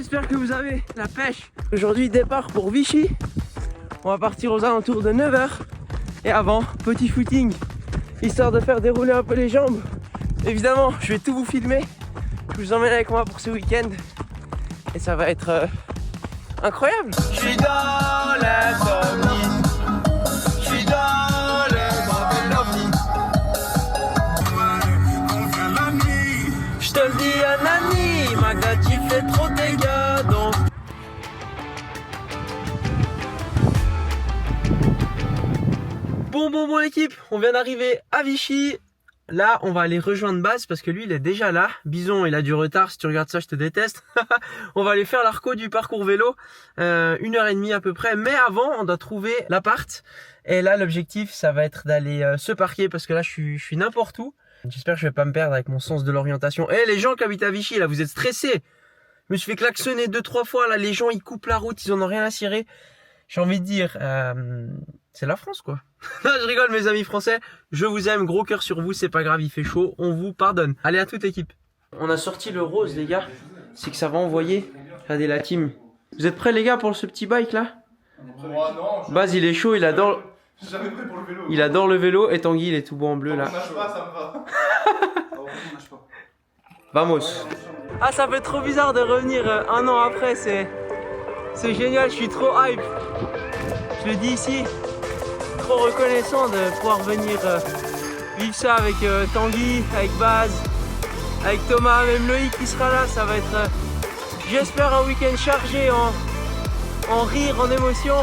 j'espère que vous avez la pêche. Aujourd'hui, départ pour Vichy. On va partir aux alentours de 9 h. Et avant, petit footing, histoire de faire dérouler un peu les jambes. Évidemment, je vais tout vous filmer. Je vous emmène avec moi pour ce week-end. Et ça va être incroyable. Je suis dans l'insomnie. Je suis dans le bras de l'ordi. Je te le dis un ami, Magda, tu fais trop de dégâts donc. Bon l'équipe, on vient d'arriver à Vichy. Là on va aller rejoindre Baz parce que lui il est déjà là. Bison il a du retard, si tu regardes ça je te déteste. On va aller faire l'arco du parcours vélo, 1h30 à peu près. Mais avant on doit trouver l'appart. Et là l'objectif ça va être d'aller se parquer parce que là je suis n'importe où. J'espère que je vais pas me perdre avec mon sens de l'orientation. Eh les gens qui habitent à Vichy là, vous êtes stressés. Je me suis fait klaxonner 2-3 fois là, les gens ils coupent la route, ils en ont rien à cirer. J'ai envie de dire, c'est la France quoi. Je rigole mes amis français, je vous aime, gros cœur sur vous, c'est pas grave, il fait chaud, on vous pardonne. Allez à toute équipe. On a sorti le rose les gars, c'est que ça va envoyer. Regardez la team. Vous êtes prêts les gars pour ce petit bike là? Baz il est chaud, il adore... Je suis jamais prêt pour le vélo. Il adore le vélo et Tanguy il est tout beau en bleu là. On nage pas, ça me va. Vamos. Ah ça fait trop bizarre de revenir un an après, c'est génial, je suis trop hype. Je le dis ici, trop reconnaissant de pouvoir venir vivre ça avec Tanguy, avec Baz, avec Thomas, même Loïc qui sera là. Ça va être, j'espère, un week-end chargé en rire, en émotion.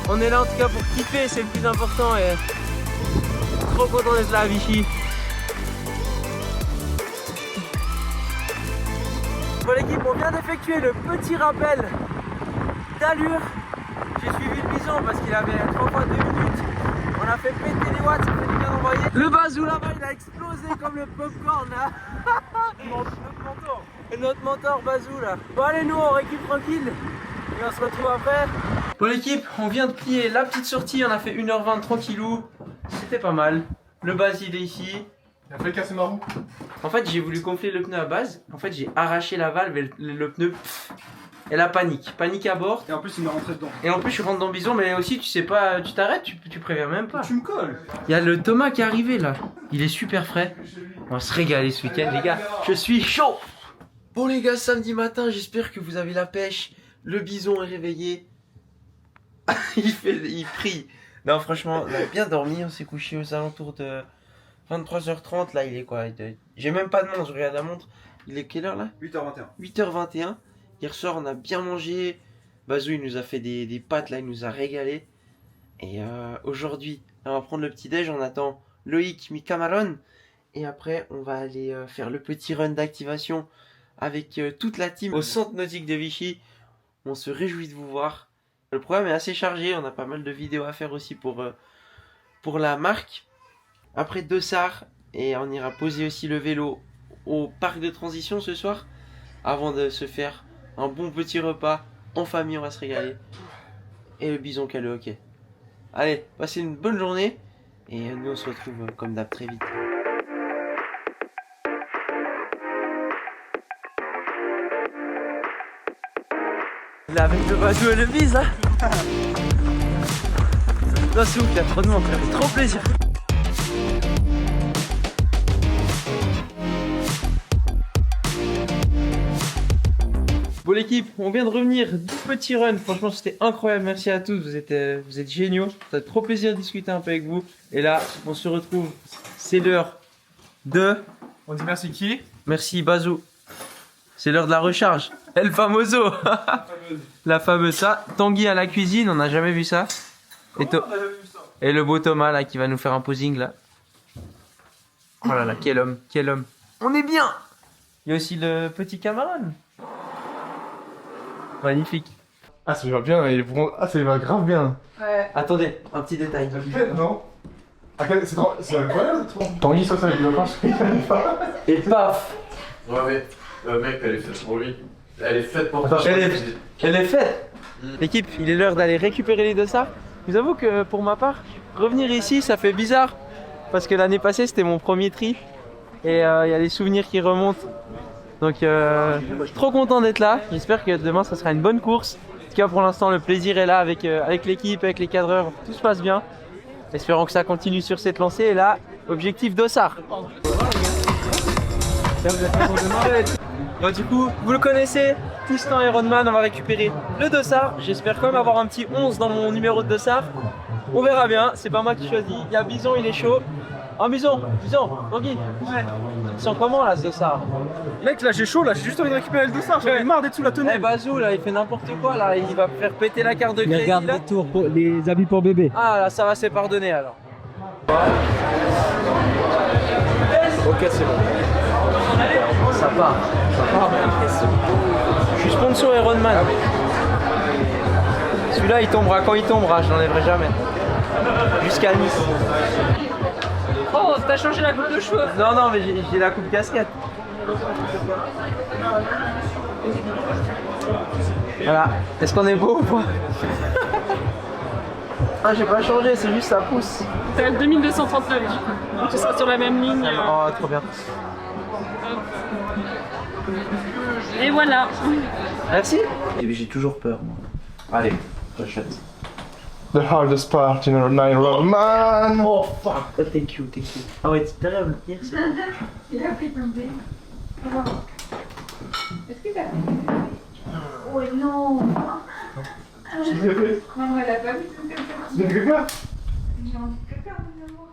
On est là en tout cas pour kiffer, c'est le plus important et trop content d'être là à Vichy. Bon l'équipe, on vient d'effectuer le petit rappel d'allure. J'ai suivi le bison parce qu'il avait 3 fois 2 minutes. On a fait péter les watts, ça fait du bien d'envoyer. Le bazou là-bas il a explosé comme le popcorn là. Notre mentor bazou là. Bon allez nous on récupère tranquille et on se retrouve après. Bon l'équipe, on vient de plier la petite sortie, on a fait 1h20 tranquillou. C'était pas mal. Le baz il est ici. Il a failli casser ma roue. En fait j'ai voulu gonfler le pneu à base. En fait j'ai arraché la valve et le pneu... Et la panique à bord. Et en plus il m'est rentré dedans. Et en plus je rentre dans le bison mais aussi tu sais pas, tu t'arrêtes, tu préviens même pas. Tu me colles. Il y a le Thomas qui est arrivé là. Il est super frais. On va se régaler ce week-end les gars. Je suis chaud. Bon les gars, samedi matin, j'espère que vous avez la pêche. Le bison est réveillé. il prie. Non franchement, on a bien dormi. On s'est couché aux alentours de 23h30. Là il est quoi? J'ai même pas de montre, je regarde la montre. Il est quelle heure là? 8h21. 8h21. Hier soir on a bien mangé. Bazou il nous a fait des pâtes là, il nous a régalé. Et aujourd'hui on va prendre le petit déj. On attend Loïc mi Cameron. Et après on va aller faire le petit run d'activation avec toute la team au centre nautique de Vichy. On se réjouit de vous voir. Le programme est assez chargé, on a pas mal de vidéos à faire aussi pour la marque. Après Dossard, et on ira poser aussi le vélo au parc de transition ce soir. Avant de se faire un bon petit repas en famille, on va se régaler. Et le bison qui a le hockey. Allez, passez une bonne journée. Et nous on se retrouve comme d'hab très vite. Là avec le bazou et le bise là. Non c'est ouf, il y a trop de monde, ça fait trop plaisir. Bon l'équipe, on vient de revenir du petit run, franchement c'était incroyable, merci à tous, vous êtes géniaux, ça fait trop plaisir de discuter un peu avec vous. Et là, on se retrouve, c'est l'heure de... On dit merci qui? Merci Bazou. C'est l'heure de la recharge. El famoso. La fameuse ça. Tanguy à la cuisine, on n'a jamais vu ça. Et le beau Thomas là qui va nous faire un posing là. Oh là là, quel homme, quel homme. On est bien. Il y a aussi le petit Cameron. Magnifique. Ah ça va bien, il est pour... Ah ça va grave bien. Ouais. Attendez, un petit détail. Non. Ah, c'est incroyable. Tanguy ça avec les vacances. Et paf. Ouais mais mec elle est faite pour lui. Elle est faite pour toi. Elle est faite. L'équipe, il est l'heure d'aller récupérer les dossards. Je vous avoue que pour ma part, revenir ici ça fait bizarre. Parce que l'année passée c'était mon premier tri. Et il y a des souvenirs qui remontent. Donc trop content d'être là. J'espère que demain ça sera une bonne course. En tout cas pour l'instant le plaisir est là avec l'équipe, avec les cadreurs, tout se passe bien. Espérons que ça continue sur cette lancée. Et là, objectif Dossard. Du coup, vous le connaissez, Tristan Ironman, on va récupérer le Dossard. J'espère quand même avoir un petit 11 dans mon numéro de Dossard. On verra bien, c'est pas moi qui choisis. Il y a Bison, il est chaud. Oh Bison, Tanguy, ouais. Tu sens comment là ce Dossard? Mec, là j'ai chaud, là j'ai juste envie de récupérer le dossard, j'en ai marre d'être sous la Eh tonnelle. Bazou là, il fait n'importe quoi là, il va faire péter la carte de crédit. Regarde Là. les tours, les habits pour bébé. Ah là, ça va, c'est pardonné alors. Ok, c'est bon. Ça part. Je suis sponsor Ironman. Celui-là il tombera quand il tombera, je l'enlèverai jamais. Jusqu'à Nice. Oh, t'as changé la coupe de cheveux. Non, mais j'ai la coupe casquette. Voilà. Est-ce qu'on est beau ou pas? Ah, j'ai pas changé, c'est juste ça pousse. T'as le 2239 du coup. Tu seras sur la même ligne. Oh, trop bien. Et voilà. Merci. Et j'ai toujours peur, moi. Allez, j'achète. The hardest part in a 9 man. Oh fuck, oh, thank you. Ah ouais, c'est terrible. Merci. Il a pris ton bébé. Est-ce que t'as Oh non. Maman, elle a pas vu ton caca. C'est une caca. J'ai envie de caca, maman.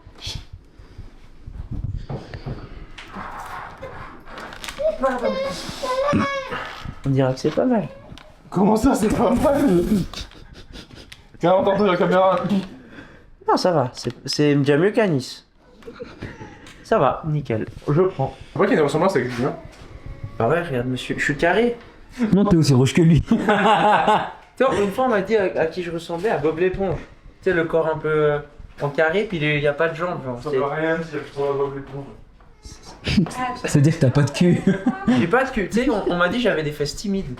On dirait que c'est pas mal. Comment ça, c'est pas mal? Tiens, on t'entend la caméra. Non, ça va. C'est déjà mieux qu'à Nice. Ça va, nickel. Je prends. C'est vrai qu'il y a une ressemblance avec lui, hein. Bah ouais, regarde, monsieur. Je suis carré. Non, t'es aussi rouge que lui. Toi, une fois, on m'a dit à qui je ressemblais, à Bob l'éponge. Tu sais, le corps un peu en carré, puis il n'y a pas de jambes. Genre. Ça veut rien dire, je trouve Bob l'éponge. Ça veut dire que t'as pas de cul. J'ai pas de cul. Tu sais, on m'a dit que j'avais des fesses timides.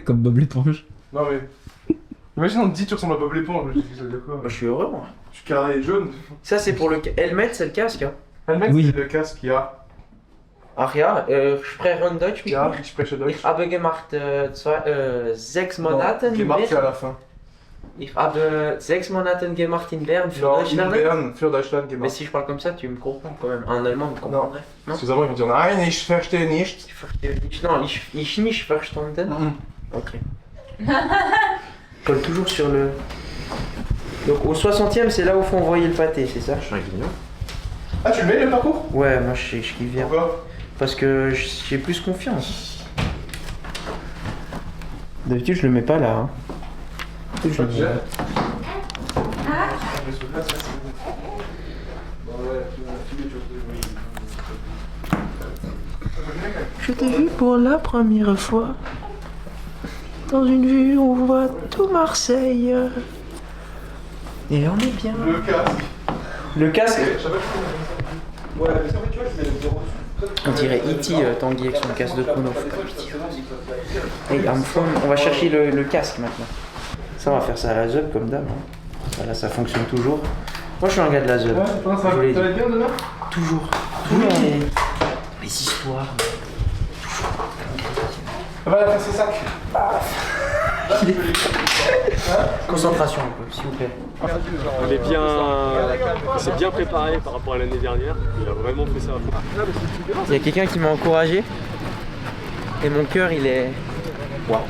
Comme Bob l'éponge. Non mais. Imagine on te dit tu ressembles à Bob l'éponge, je dis ça veut dire quoi? Moi, je suis heureux, moi. Je suis carré jaune. Ça, c'est pour le helmet, c'est le casque. Hein. Le mec, Oui. c'est le casque qu'il y a. Ach ja, spreche Deutsch. Ja, ich spreche Deutsch. Ich habe gemacht 6 Monaten Qui in marque à Bern. la fin. Ich habe 6 Monaten gemacht in Bern für Non, in Deutschland. Bern, für Deutschland Mais gemacht. si je parle comme ça, tu me comprends quand même. En allemand, tu me comprendrais. Non. Parce que les Allemands ils vont dire Nein, ich verstehe nicht. Ich verstehe nicht. Non, ich nicht verstanden. Ok. Colle toujours sur le. Donc au 60e, c'est là où faut envoyer le pâté, c'est ça? Je suis un guignol. Ah, tu le mets le parcours? Ouais, moi je kiffe bien. Pourquoi? Parce que j'ai plus confiance. D'habitude, je le mets pas là. Hein. Je le mets là. Je t'ai vu pour la première fois dans une vue où on voit tout Marseille. Et on est bien. Le casque. Le casque, Je savais pas. Ouais, mais ça, en fait, tu vois, je mets le 0. on dirait E.T. Tanguy avec son casque de chrono. Faut pas pitié. Hey, on va chercher le casque maintenant. Ça, on va faire ça à la ZUB comme d'hab. Hein. Voilà, ça fonctionne toujours. Moi, je suis un gars de la ZUB. Ouais, ça Je vous l'ai va dit. être bien demain? Toujours. Toujours les histoires. On va faire ses sacs. Concentration un peu, s'il vous plaît. Il s'est bien préparé par rapport à l'année dernière. Il a vraiment fait ça à fond. Il y a quelqu'un qui m'a encouragé. Et mon cœur, il est. Waouh.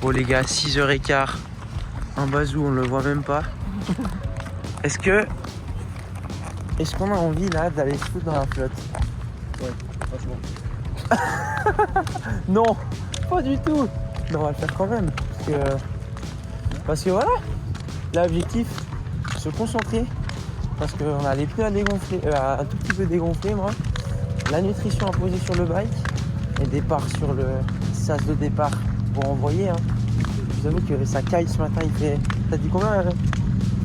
Bon les gars, 6h15, un bazou, on le voit même pas. Est-ce qu'on a envie là d'aller se foutre dans la flotte? Ouais, franchement. Non, pas du tout. Mais on va le faire quand même. Parce que voilà, l'objectif, se concentrer. Parce qu'on a les pneus à dégonfler, un tout petit peu dégonfler moi. La nutrition à poser sur le bike. Et départ sur le sas de départ pour envoyer. Hein. Je vous avoue que ça caille ce matin, il fait. T'as dit combien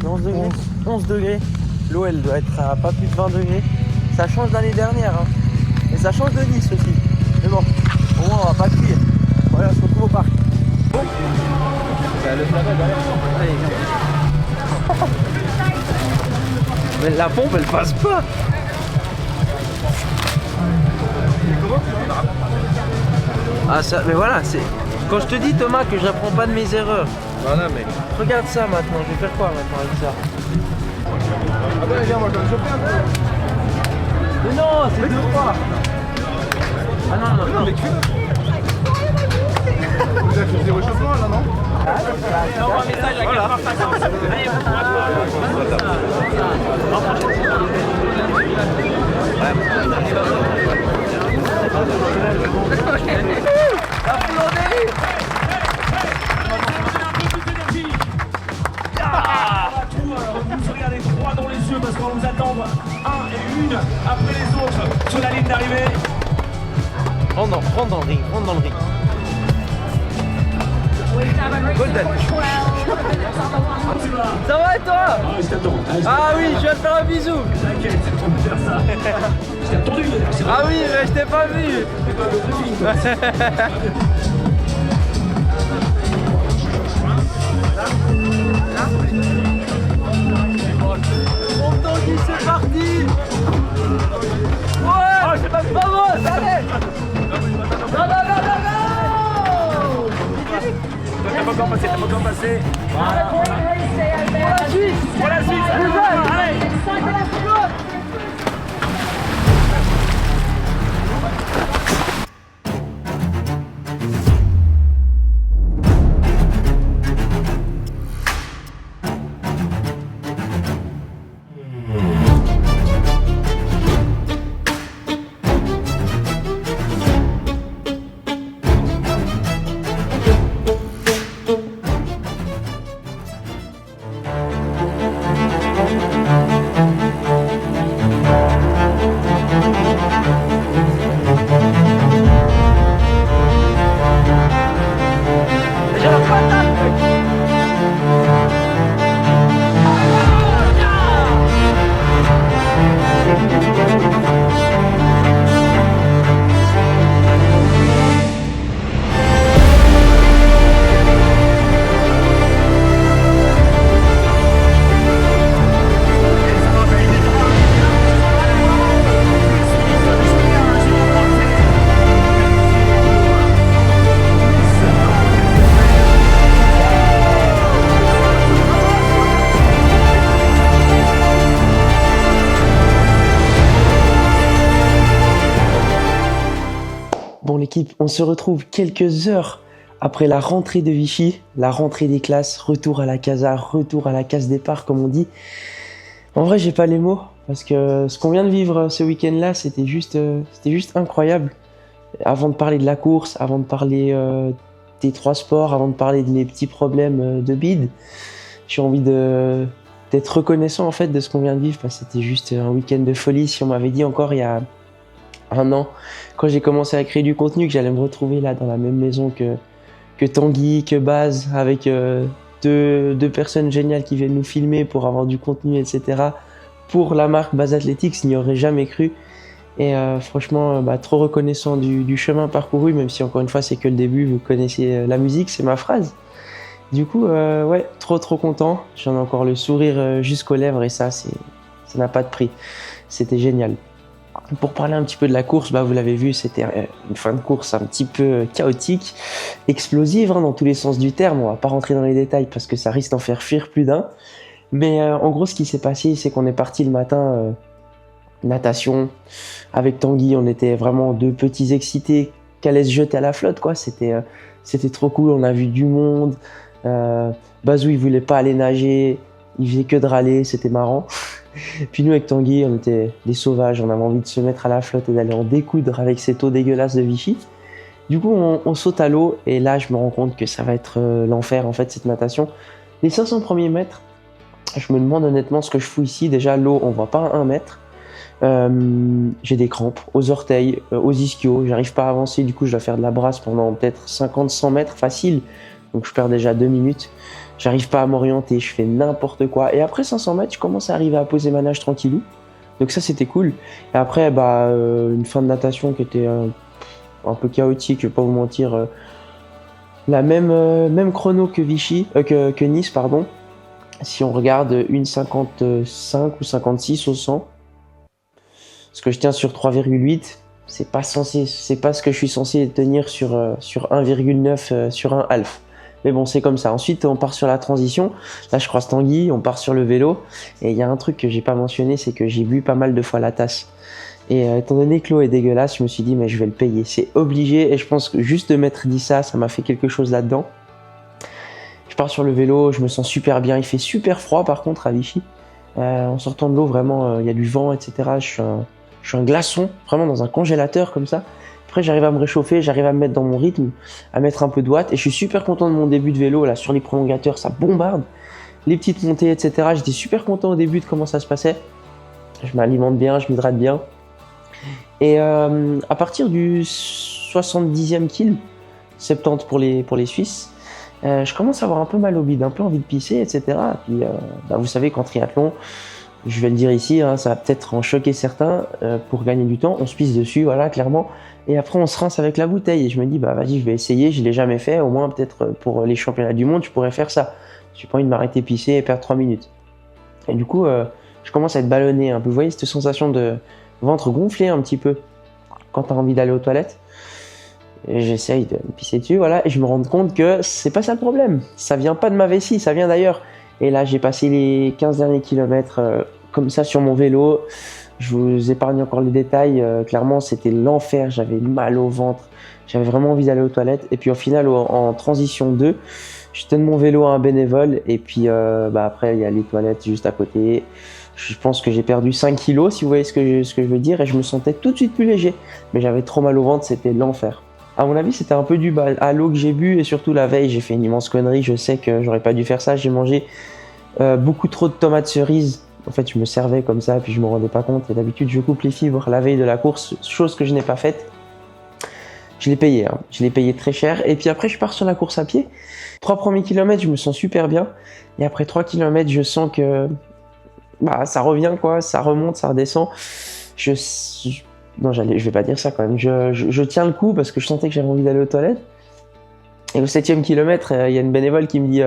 11 degrés 11 degrés. L'eau elle doit être à pas plus de 20 degrés. Ça change de l'année dernière. Hein. Et ça change de Nice aussi. Mais bon, au moins on va pas cuire. Voilà, on se retrouve au parc. Bon. Allez, viens. Mais la pompe elle passe pas. Ah ça, mais voilà, c'est... Quand je te dis Thomas que je n'apprends pas de mes erreurs. Voilà mec. Regarde ça maintenant, je vais faire quoi maintenant avec ça? Ah ben viens, moi je vais me choper un peu. Mais non, c'est deux fois. Ah non, non, non. Mais tu vous avez fait des réchauffements là, non? Vous regardez droit dans les yeux parce qu'on vous attend un et une après les autres sur la ligne d'arrivée. Rentre dans le ring, rentre dans le ring. Golden. Ça va et toi? Ah, je t'attends. Ah oui, je viens te faire un bisou. T'inquiète, on peut faire ça. Je t'ai attendu. Ah oui, mais je t'ai pas vu. Mon Tanguy, c'est parti. Ouais, oh, c'est pas vamos, allez. Non, non, non, non, non. T'as pas encore passé, t'as pas encore passé. Pour la Suisse. Pour la Suisse. Allez. Bon l'équipe, on se retrouve quelques heures après la rentrée de Vichy, la rentrée des classes, retour à la casa, retour à la case départ comme on dit. En vrai j'ai pas les mots parce que ce qu'on vient de vivre ce week-end-là c'était juste incroyable. Avant de parler de la course, avant de parler des 3 sports, avant de parler de mes petits problèmes de bide, j'ai envie d'être reconnaissant en fait de ce qu'on vient de vivre parce que c'était juste un week-end de folie. Si on m'avait dit encore il y a un an, quand j'ai commencé à créer du contenu, que j'allais me retrouver là dans la même maison que Tanguy, que Baz, avec deux personnes géniales qui viennent nous filmer pour avoir du contenu, etc. Pour la marque Baz Athletics, n'y aurait jamais cru. Et franchement, trop reconnaissant du chemin parcouru, même si encore une fois c'est que le début, vous connaissez la musique, c'est ma phrase. Du coup, ouais, trop content. J'en ai encore le sourire jusqu'aux lèvres et ça n'a pas de prix. C'était génial. Pour parler un petit peu de la course, vous l'avez vu, c'était une fin de course un petit peu chaotique, explosive dans tous les sens du terme. On va pas rentrer dans les détails parce que ça risque d'en faire fuir plus d'un. Mais en gros, ce qui s'est passé, c'est qu'on est parti le matin natation avec Tanguy. On était vraiment 2 petits excités qui allaient se jeter à la flotte, quoi. C'était trop cool. On a vu du monde. Bazou, il voulait pas aller nager. Il faisait que de râler. C'était marrant. Puis nous avec Tanguy, on était des sauvages, on avait envie de se mettre à la flotte et d'aller en découdre avec cette eau dégueulasse de Vichy. Du coup on saute à l'eau et là je me rends compte que ça va être l'enfer en fait cette natation. Les 500 premiers mètres, je me demande honnêtement ce que je fous ici. Déjà l'eau on voit pas 1 mètre, j'ai des crampes aux orteils, aux ischios, j'arrive pas à avancer, du coup je dois faire de la brasse pendant peut-être 50-100 mètres facile, donc je perds déjà 2 minutes. J'arrive pas à m'orienter, je fais n'importe quoi. Et après 500 mètres, je commence à arriver à poser ma nage tranquillou. Donc ça, c'était cool. Et après, une fin de natation qui était un peu chaotique, je vais pas vous mentir. La même chrono que Vichy, que Nice, pardon. Si on regarde 1,55 ou 56 au 100. Parce que je tiens sur 3,8. C'est pas ce que je suis censé tenir sur 1,9 sur un half. Mais bon, c'est comme ça. Ensuite, on part sur la transition. Là, je croise Tanguy, on part sur le vélo. Et il y a un truc que j'ai pas mentionné, c'est que j'ai bu pas mal de fois la tasse. Et étant donné que l'eau est dégueulasse, je me suis dit, mais je vais le payer. C'est obligé. Et je pense que juste de m'être dit ça m'a fait quelque chose là-dedans. Je pars sur le vélo, je me sens super bien. Il fait super froid, par contre, à Vichy. En sortant de l'eau, vraiment, il y a du vent, etc. Je suis un glaçon, vraiment dans un congélateur comme ça. Après, j'arrive à me réchauffer, j'arrive à me mettre dans mon rythme, à mettre un peu de watts. Et je suis super content de mon début de vélo. Là, sur les prolongateurs, ça bombarde. Les petites montées, etc. J'étais super content au début de comment ça se passait. Je m'alimente bien, je m'hydrate bien. Et à partir du 70e kill, 70 pour les Suisses, je commence à avoir un peu mal au bide, un peu envie de pisser, etc. Et puis, vous savez qu'en triathlon, je vais le dire ici, hein, ça va peut-être en choquer certains, pour gagner du temps, on se pisse dessus, voilà, clairement. Et après, on se rince avec la bouteille. Et je me dis, bah vas-y, je vais essayer, je l'ai jamais fait. Au moins, peut-être pour les championnats du monde, je pourrais faire ça. J'ai pas envie de m'arrêter pisser et perdre 3 minutes. Et du coup, je commence à être ballonné un peu. Vous voyez cette sensation de ventre gonflé un petit peu quand t'as envie d'aller aux toilettes. Et j'essaye de me pisser dessus, voilà. Et je me rends compte que c'est pas ça le problème. Ça vient pas de ma vessie, ça vient d'ailleurs. Et là, j'ai passé les 15 derniers kilomètres comme ça sur mon vélo. Je vous épargne encore les détails. Clairement, c'était l'enfer. J'avais mal au ventre. J'avais vraiment envie d'aller aux toilettes. Et puis au final, en transition 2, je donne mon vélo à un bénévole. Et puis après, il y a les toilettes juste à côté. Je pense que j'ai perdu 5 kilos, si vous voyez ce que je veux dire. Et je me sentais tout de suite plus léger. Mais j'avais trop mal au ventre. C'était l'enfer. À mon avis, c'était un peu dû à l'eau que j'ai bu. Et surtout la veille, j'ai fait une immense connerie. Je sais que j'aurais pas dû faire ça. J'ai mangé beaucoup trop de tomates cerises. En fait, je me servais comme ça, puis je me rendais pas compte. Et d'habitude, je coupe les fibres la veille de la course, chose que je n'ai pas faite. Je l'ai payé, hein. Je l'ai payé très cher. Et puis après, je pars sur la course à pied. 3 premiers kilomètres, je me sens super bien. Et après 3 kilomètres, je sens que ça revient, quoi. Ça remonte, ça redescend. Non, je vais pas dire ça quand même. Je tiens le coup parce que je sentais que j'avais envie d'aller aux toilettes. Et au 7e kilomètre, il y a une bénévole qui me dit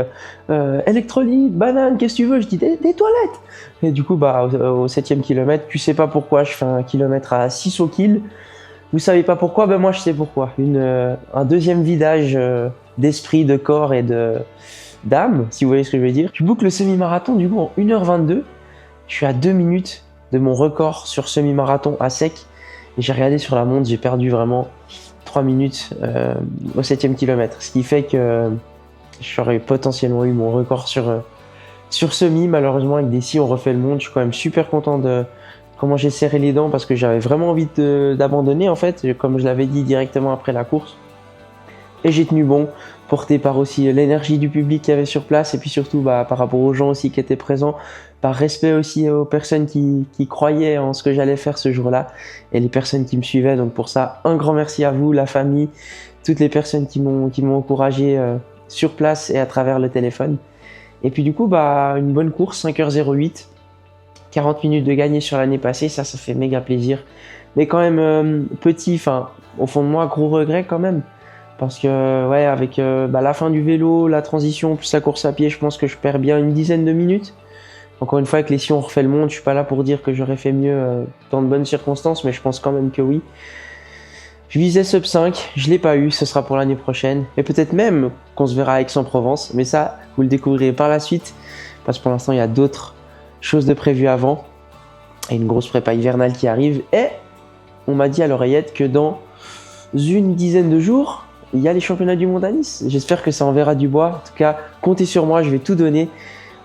électrolyte, banane, qu'est-ce que tu veux? Je dis des toilettes. Et du coup, au 7e kilomètre, tu sais pas pourquoi, je fais un kilomètre à 6 au kill. Vous savez pas pourquoi? Moi je sais pourquoi. Un deuxième vidage d'esprit, de corps et d'âme, si vous voyez ce que je veux dire. Je boucle le semi-marathon du coup en 1h22. Je suis à 2 minutes de mon record sur semi-marathon à sec. Et j'ai regardé sur la montre, j'ai perdu vraiment 3 minutes au 7e kilomètre. Ce qui fait que j'aurais potentiellement eu mon record sur semi. Malheureusement, avec des si on refait le monde. Je suis quand même super content de comment j'ai serré les dents parce que j'avais vraiment envie d'abandonner en fait, comme je l'avais dit directement après la course. Et j'ai tenu bon, porté par aussi l'énergie du public qu'il y avait sur place et puis surtout par rapport aux gens aussi qui étaient présents, par respect aussi aux personnes qui croyaient en ce que j'allais faire ce jour-là et les personnes qui me suivaient. Donc pour ça, un grand merci à vous, la famille, toutes les personnes qui m'ont encouragé sur place et à travers le téléphone. Et puis du coup, une bonne course, 5h08, 40 minutes de gagné sur l'année passée, ça fait méga plaisir. Mais quand même au fond de moi, gros regret quand même. Parce que avec la fin du vélo, la transition, plus la course à pied, je pense que je perds bien une dizaine de minutes. Encore une fois, avec les si on refait le monde, je suis pas là pour dire que j'aurais fait mieux dans de bonnes circonstances, mais je pense quand même que oui. Je visais sub 5, je l'ai pas eu, ce sera pour l'année prochaine. Et peut-être même qu'on se verra à Aix-en-Provence, mais ça, vous le découvrirez par la suite. Parce que pour l'instant, il y a d'autres choses de prévues avant. Et une grosse prépa hivernale qui arrive. Et on m'a dit à l'oreillette que dans une dizaine de jours, il y a les championnats du monde à Nice. J'espère que ça enverra du bois. En tout cas, comptez sur moi, je vais tout donner.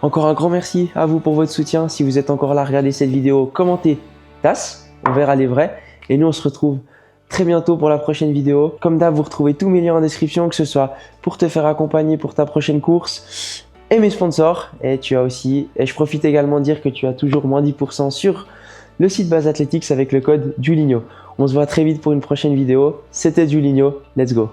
Encore un grand merci à vous pour votre soutien. Si vous êtes encore là, regardez cette vidéo, commentez TAS, on verra les vrais. Et nous, on se retrouve très bientôt pour la prochaine vidéo. Comme d'hab, vous retrouvez tous mes liens en description, que ce soit pour te faire accompagner pour ta prochaine course et mes sponsors. Et je profite également de dire que tu as toujours moins 10% sur le site Base Athletics avec le code Julinho. On se voit très vite pour une prochaine vidéo. C'était Julinho, let's go.